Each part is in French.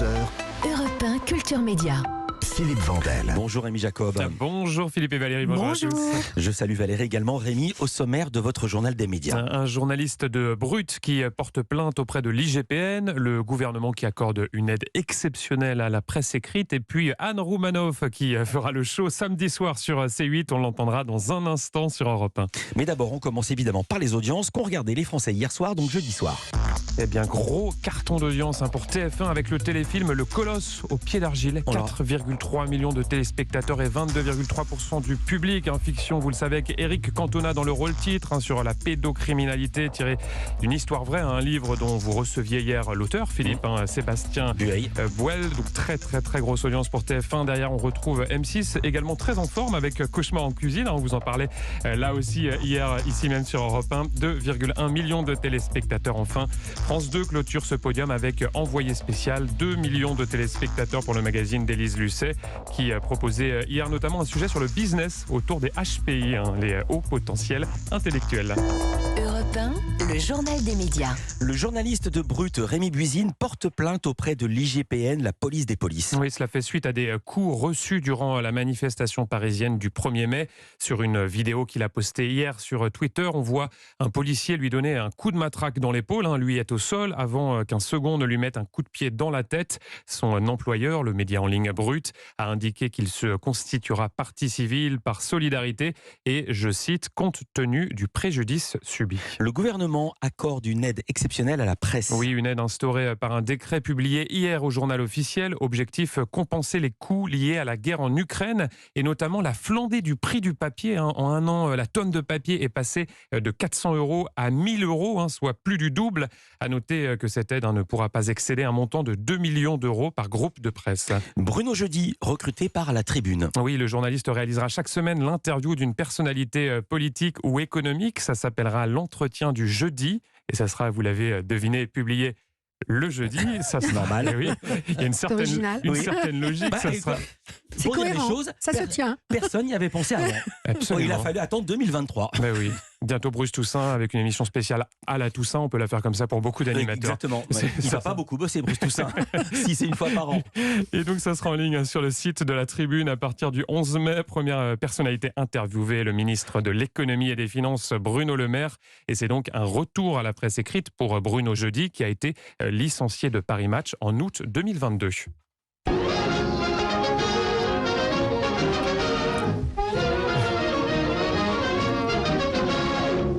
11h, Europe 1 Culture Média. Philippe Vandel. Bonjour Rémi Jacob. Bonjour Philippe et Valérie, bonjour. À tous. Je salue Valérie également. Rémi, au sommaire de votre journal des médias. Un journaliste de Brut qui porte plainte auprès de l'IGPN, le gouvernement qui accorde une aide exceptionnelle à la presse écrite, et puis Anne Roumanoff qui fera le show samedi soir sur C8. On l'entendra dans un instant sur Europe 1. Mais d'abord, on commence évidemment par les audiences qu'ont regardé les Français hier soir, donc jeudi soir. Eh bien, gros carton d'audience pour TF1 avec le téléfilm Le Colosse au pied d'argile. 4,3 millions de téléspectateurs et 22,3% du public. Fiction, vous le savez, avec Eric Cantona dans le rôle titre, sur la pédocriminalité, tiré d'une histoire vraie, un livre dont vous receviez hier l'auteur, Philippe, Sébastien Buel. Donc très grosse audience pour TF1. Derrière, on retrouve M6, également très en forme avec Cauchemar en cuisine. On vous en parlait là aussi hier, ici même sur Europe 1. 2,1 millions de téléspectateurs enfin. France 2 clôture ce podium avec Envoyé spécial, 2 millions de téléspectateurs pour le magazine d'Élise Lucet, qui proposait hier notamment un sujet sur le business autour des HPI, les hauts potentiels intellectuels. Europe 1, le journal des médias. Le journaliste de Brut, Rémi Buisine, porte plainte auprès de l'IGPN, la police des polices. Oui, cela fait suite à des coups reçus durant la manifestation parisienne du 1er mai. Sur une vidéo qu'il a postée hier sur Twitter, on voit un policier lui donner un coup de matraque dans l'épaule. Lui est au sol avant qu'un second ne lui mette un coup de pied dans la tête. Son employeur, le média en ligne Brut, a indiqué qu'il se constituera partie civile par solidarité et, je cite, compte tenu du préjudice subi. Le gouvernement accorde une aide exceptionnelle à la presse. Oui, une aide instaurée par un décret publié hier au journal officiel. Objectif, compenser les coûts liés à la guerre en Ukraine et notamment la flambée du prix du papier. En un an, la tonne de papier est passée de 400 € à 1 000 €, soit plus du double. À noter que cette aide ne pourra pas excéder un montant de 2 millions d'euros par groupe de presse. Bruno Jeudi, recruté par La Tribune. Oui, le journaliste réalisera chaque semaine l'interview d'une personnalité politique ou économique. Ça s'appellera l'entretien du jeudi et ça sera, vous l'avez deviné, publié le jeudi. Ça c'est normal. Oui. Il y a une certaine logique. C'est cohérent, ça se tient. Personne n'y avait pensé avant. Absolument. Il a fallu attendre 2023. Oui. Bientôt Bruce Toussaint avec une émission spéciale à la Toussaint. On peut la faire comme ça pour beaucoup d'animateurs. Exactement. Il ne va pas beaucoup bosser, Bruce Toussaint, si c'est une fois par an. Et donc ça sera en ligne sur le site de La Tribune à partir du 11 mai. Première personnalité interviewée, le ministre de l'Économie et des Finances, Bruno Le Maire. Et c'est donc un retour à la presse écrite pour Bruno Jeudi, qui a été licencié de Paris Match en août 2022.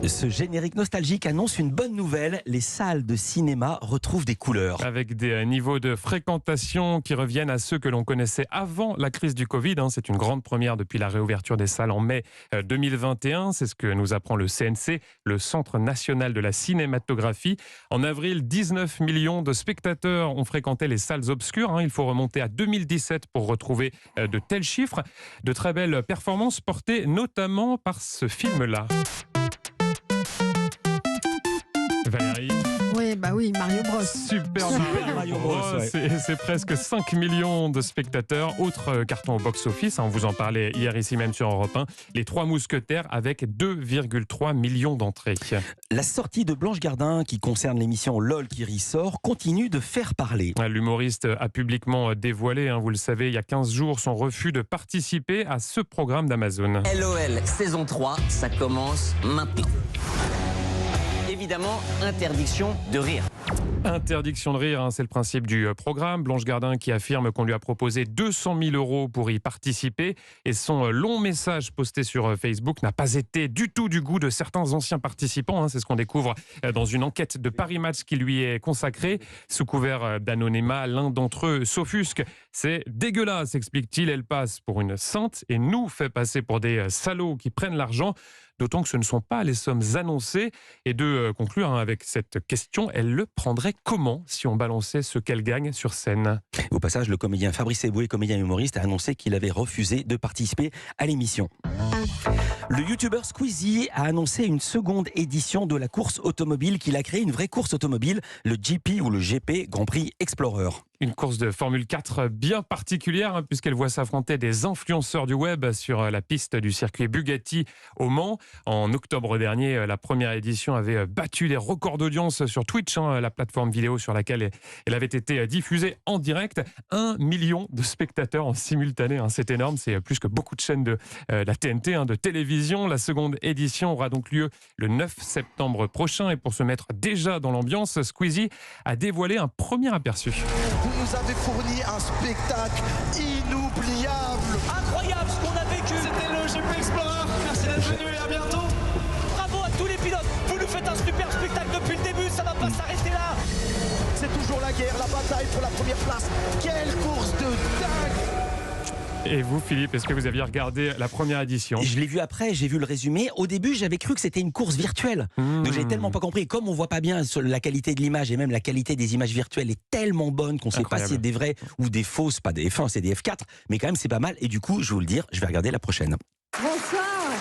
Ce générique nostalgique annonce une bonne nouvelle. Les salles de cinéma retrouvent des couleurs. Avec des niveaux de fréquentation qui reviennent à ceux que l'on connaissait avant la crise du Covid. C'est une grande première depuis la réouverture des salles en mai 2021. C'est ce que nous apprend le CNC, le Centre national de la cinématographie. En avril, 19 millions de spectateurs ont fréquenté les salles obscures. Il faut remonter à 2017 pour retrouver de tels chiffres. De très belles performances portées notamment par ce film-là. Valérie. Oui, Mario Bros. Super Mario Bros. C'est presque 5 millions de spectateurs. Autre carton au box-office, on vous en parlait hier ici même sur Europe 1. Les Trois Mousquetaires avec 2,3 millions d'entrées. La sortie de Blanche Gardin, qui concerne l'émission LOL qui ressort, continue de faire parler. L'humoriste a publiquement dévoilé, vous le savez, il y a 15 jours, son refus de participer à ce programme d'Amazon. LOL saison 3, ça commence maintenant. Évidemment, interdiction de rire. Interdiction de rire, c'est le principe du programme. Blanche Gardin qui affirme qu'on lui a proposé 200 000 € pour y participer. Et son long message posté sur Facebook n'a pas été du tout du goût de certains anciens participants. C'est ce qu'on découvre dans une enquête de Paris Match qui lui est consacrée. Sous couvert d'anonymat, l'un d'entre eux s'offusque. C'est dégueulasse, explique-t-il. Elle passe pour une sainte et nous fait passer pour des salauds qui prennent l'argent. D'autant que ce ne sont pas les sommes annoncées. Et de conclure avec cette question, elle le prendrait comment si on balançait ce qu'elle gagne sur scène? Au passage, le comédien Fabrice Eboué, comédien humoriste, a annoncé qu'il avait refusé de participer à l'émission. Le youtubeur Squeezie a annoncé une seconde édition de la course automobile qu'il a créée, une vraie course automobile, le GP ou le GP, Grand Prix Explorer. Une course de Formule 4 bien particulière puisqu'elle voit s'affronter des influenceurs du web sur la piste du circuit Bugatti au Mans. En octobre dernier, la première édition avait battu les records d'audience sur Twitch, la plateforme vidéo sur laquelle elle avait été diffusée en direct. 1 million de spectateurs en simultané, c'est énorme, c'est plus que beaucoup de chaînes de la TNT, de télévision. La seconde édition aura donc lieu le 9 septembre prochain et pour se mettre déjà dans l'ambiance, Squeezie a dévoilé un premier aperçu. Vous nous avez fourni un spectacle inoubliable. Incroyable ce qu'on a vécu. C'était le GP Explorer. Merci d'être venu et à bientôt. Bravo à tous les pilotes. Vous nous faites un super spectacle depuis le début. Ça va pas s'arrêter là. C'est toujours la guerre, la bataille pour la première place. Quelle course de dingue! Et vous, Philippe, est-ce que vous aviez regardé la première édition ? Je l'ai vu après, j'ai vu le résumé. Au début, j'avais cru que c'était une course virtuelle. Donc j'ai tellement pas compris. Comme on voit pas bien la qualité de l'image et même la qualité des images virtuelles est tellement bonne qu'on sait pas si c'est des vrais ou des fausses, pas des F1, c'est des F4. Mais quand même, c'est pas mal. Et du coup, je vais vous le dire, je vais regarder la prochaine. Bonsoir.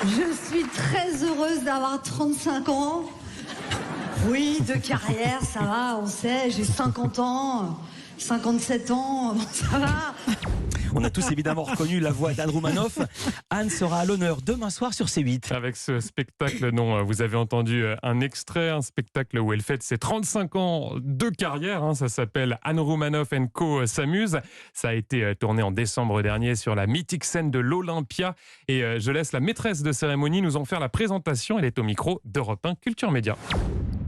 Je suis très heureuse d'avoir 35 ans. Oui, de carrière, ça va, on sait, j'ai 50 ans, 57 ans, ça va. On a tous évidemment reconnu la voix d'Anne Roumanoff. Anne sera à l'honneur demain soir sur C8. Avec ce spectacle dont vous avez entendu un extrait, un spectacle où elle fête ses 35 ans de carrière. Ça s'appelle Anne Roumanoff & Co s'amuse. Ça a été tourné en décembre dernier sur la mythique scène de l'Olympia. Et je laisse la maîtresse de cérémonie nous en faire la présentation. Elle est au micro d'Europe 1 Culture Média.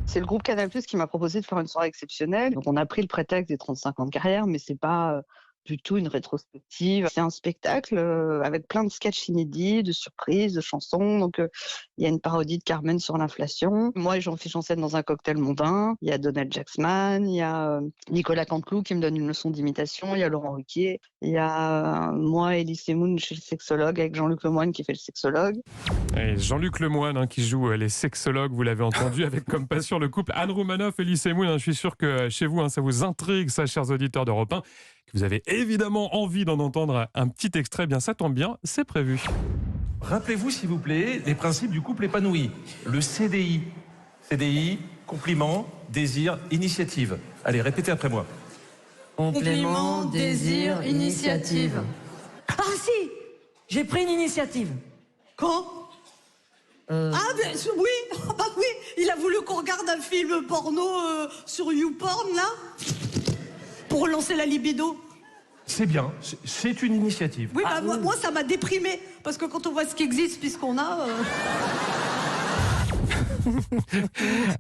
C'est le groupe Canal+ qui m'a proposé de faire une soirée exceptionnelle. Donc on a pris le prétexte des 35 ans de carrière, mais c'est pas du tout une rétrospective. C'est un spectacle avec plein de sketchs inédits, de surprises, de chansons. Donc il y a une parodie de Carmen sur l'inflation. Moi et Jean-Philippe Janssen dans un cocktail mondain. Il y a Donald Jacksman, il y a Nicolas Canteloup qui me donne une leçon d'imitation. Il y a Laurent Ruquier. Il y a moi et Elie Semoun chez le sexologue avec Jean-Luc Lemoyne qui fait le sexologue. Et Jean-Luc Lemoyne qui joue les sexologues, vous l'avez entendu, avec comme passion le couple Anne Roumanoff et Elie Semoun. Je suis sûr que chez vous, ça vous intrigue, ça, chers auditeurs d'Europe 1. Vous avez évidemment envie d'en entendre un petit extrait. Bien, ça tombe bien, c'est prévu. Rappelez-vous, s'il vous plaît, les principes du couple épanoui. Le CDI. CDI, compliment, désir, initiative. Allez, répétez après moi. Compliment, désir, initiative. Ah si, j'ai pris une initiative. Quand Ah ben oui, oui, il a voulu qu'on regarde un film porno sur YouPorn là, pour relancer la libido. C'est bien, c'est une initiative. Oui, bah, moi ça m'a déprimé parce que quand on voit ce qui existe puisqu'on a.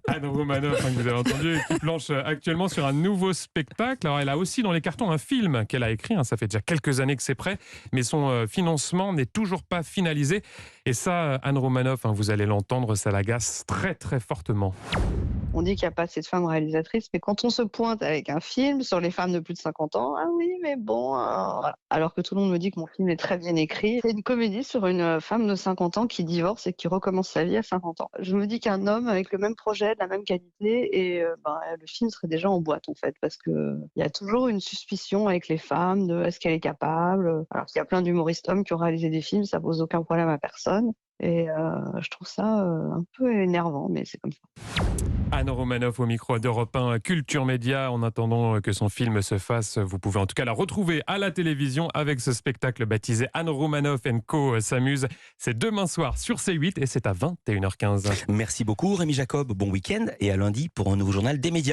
Anne Roumanoff, que vous avez entendu, qui planche actuellement sur un nouveau spectacle. Alors, elle a aussi dans les cartons un film qu'elle a écrit. Ça fait déjà quelques années que c'est prêt, mais son financement n'est toujours pas finalisé. Et ça, Anne Roumanoff, vous allez l'entendre, ça l'agace très très fortement. On dit qu'il n'y a pas assez de femmes réalisatrices, mais quand on se pointe avec un film sur les femmes de plus de 50 ans, ah oui, mais bon, voilà. Alors que tout le monde me dit que mon film est très bien écrit. C'est une comédie sur une femme de 50 ans qui divorce et qui recommence sa vie à 50 ans. Je me dis qu'un homme avec le même projet, de la même qualité, et le film serait déjà en boîte en fait, parce que il y a toujours une suspicion avec les femmes de est-ce qu'elle est capable. Alors qu'il y a plein d'humoristes hommes qui ont réalisé des films, ça pose aucun problème à personne. Et je trouve ça un peu énervant, mais c'est comme ça. Anne Roumanoff au micro d'Europe 1 Culture Média. En attendant que son film se fasse, vous pouvez en tout cas la retrouver à la télévision avec ce spectacle baptisé Anne Roumanoff & Co s'amuse. C'est demain soir sur C8 et c'est à 21h15. Merci beaucoup Rémi Jacob, bon week-end et à lundi pour un nouveau journal des médias.